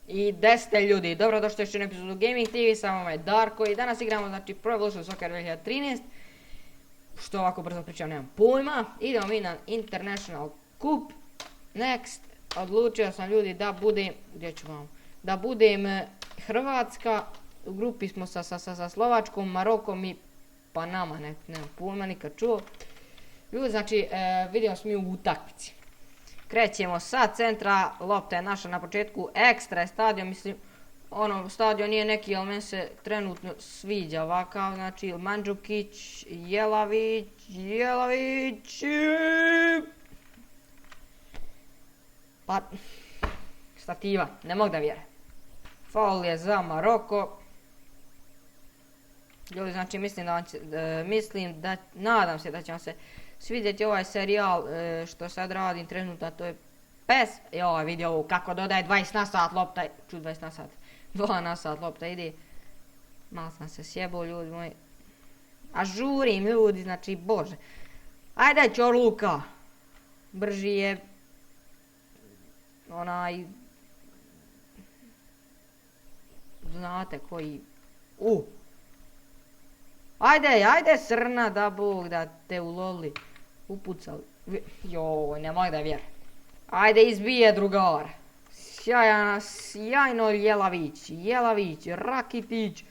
I 10 ljudi, dobrodošli još u epizodu Gaming TV, sa vama je Darko i danas igramo znači Pro Evolution Soccer 2013. Što ovako brzo pričam, nemam pojma. Idemo mi na International Cup. Next, odlučio sam ljudi da budem, gdje ću vam, da budem Hrvatska. U grupi smo sa Slovačkom, Marokom i Panama, nemam pojma, nikad čuo. Ljudi, znači, vidimo smo mi u utakmici. Krećemo sa centra, lopta je naša na početku, ekstra je stadion, mislim, stadion nije neki, ali meni se trenutno sviđa ovakav, znači Mandžukić, Jelavić, pa, stativa, ne mogu da vjerujem. Faul je za Maroko. Ljudi, znači, nadam se da će vam se svidjeti ovaj serijal što sad radim trenutno, to je PES. Joj, vidi ovo kako dodaje 20 na sat lopta, 20 na sat, 2 na sat lopta ide. Malo sam se sjebao, ljudi moji. A žurim, ljudi, znači, bože. Ajde, Čorluka. Brži je onaj, znate koji, Ajde srna, da Bog da te uloli, upucali. Joj, ne mogu da vjerujem. Ajde, izbije drugar. Sjajno Jelavić, Rakitić,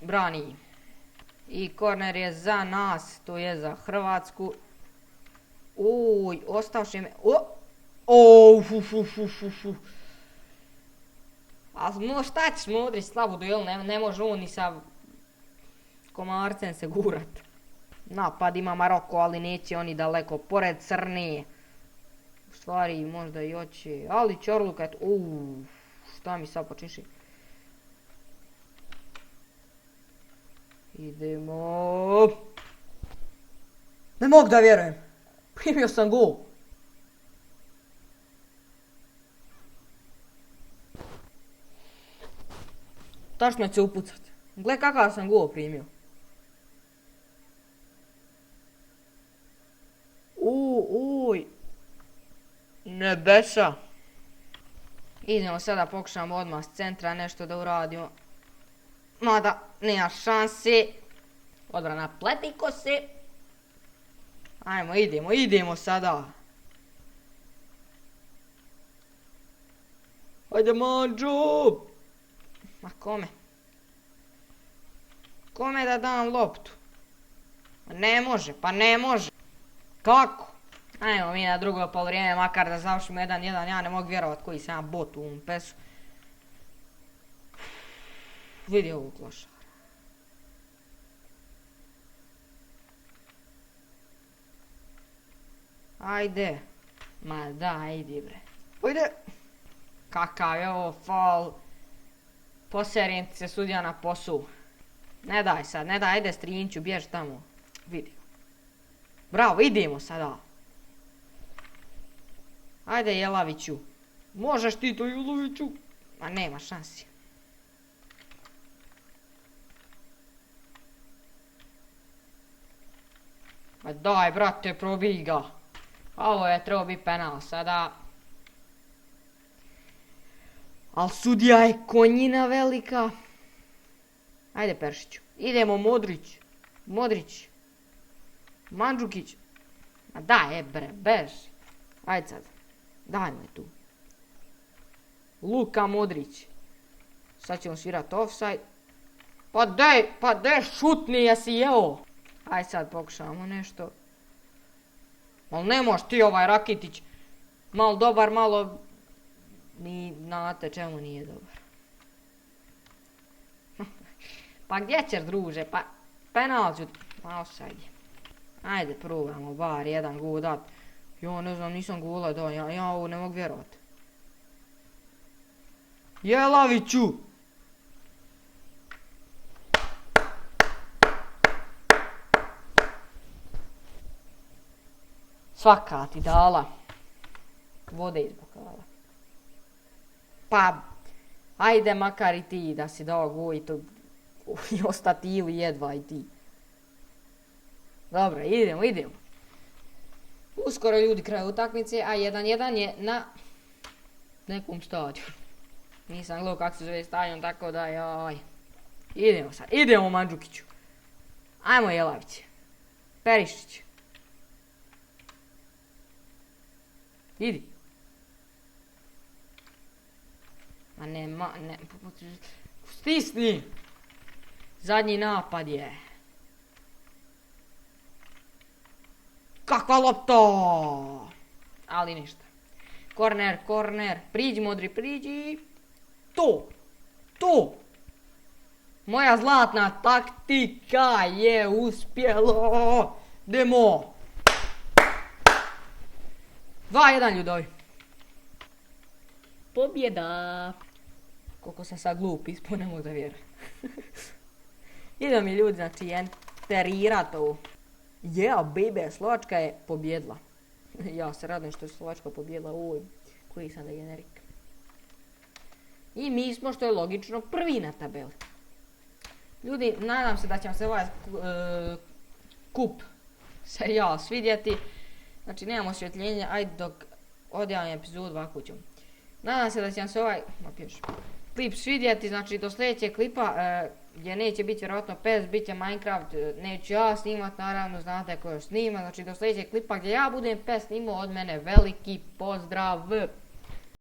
brani. I korner je za nas, to je za Hrvatsku. Uj, ostavši me, ali šta ćeš Modrić, slabu duel, ne može on ni sa komarcem se gurat. Napad ima Maroko, ali neće oni daleko, pored crne. U stvari možda i hoće, ali Čorluka, šta mi sad počinši. Idemo. Ne mogu da vjerujem, primio sam gol. Tačno će upucat. Gle kakav sam gol primio. Uj. Nebesa. Idemo sada, pokušamo odmah s centra nešto da uradimo. Mada, nema šanse. Odbrana pletiko se. Ajmo, idemo sada. Ajde, Mandžo. Ma kome? Kome da dam loptu? Pa ne može. Kako? Ajmo mi na drugo poluvrijeme, makar da završimo 1-1, ja ne mogu vjerovat koji sam ja bot u ovom PES-u. Vidi ovog klošara. Ajde. Ma da, idi bre. Ajde. Kakav je ovo faul. Poserim se sudija na posu. Ne daj, ajde Strinču, bjež tamo. Vidi. Bravo, idemo sada. Ajde Jelaviću. Možeš ti to Jelaviću. Ma nema šansi. Ma daj brate, probij ga. Ovo je trebao biti penal sada. Al sudija je konjina velika. Ajde Peršiću. Idemo Modrić. Mandžukić. Ma daj bre, beži. Ajde sad. Daj me tu. Luka Modrić. Sad ćemo svirat offside. Pa daj šutni, jesi jeo. Ajde sad pokušamo nešto. Al ne moš ti ovaj Rakitić. Malo dobar, malo... Ni znate čemu nije dobar. Pa gdje ćeš druže, pa penal ću, pa offside. Ajde probamo bar jedan gol dat. Jo, ne znam, nisam gola dao, ja ovo ne mogu vjerovat. Jelaviću! Svaka ti dala. Vode iz bokala. Pa, ajde makar i ti da si dao gol i to i ostati ili jedva i ti. Dobro, idemo. Uskoro ljudi kraju utakmice, a 1-1 je na nekom stadionu. Nisam gledao kako se zove stadion, tako da jaj. Idemo Mandžukiću. Ajmo Jelavić. Perišić. Idi. Ma ne. Stisni. Zadnji napad je. Kakva lopta! Ali ništa. Korner. Priđi Modri, priđi. To. Moja zlatna taktika je uspjelo. Demo. 2-1 ljudovi. Pobjeda. Koliko sam sad glup ispao, ne mogu da vjerujem. Idemo mi ljudi, znači, enterirat ovu. Baby, Slovačka je pobjedila. Ja se radujem što je Slovačka pobjedila u ovoj. Koji sam da generik. I mi smo, što je logično, prvi na tabeli. Ljudi, nadam se da će vam se ovaj kup serijal svidjeti. Znači, nemamo osvjetljenja, ajde dok odjavim epizodu ovako ćemo. Nadam se da će vam se ovaj klip svidjeti, znači do sljedećeg klipa gdje neće biti vjerojatno PES, bit će Minecraft, neću ja snimat, naravno znate ko još snima, znači do sljedećeg klipa gdje ja budem PES snimao, od mene veliki pozdrav!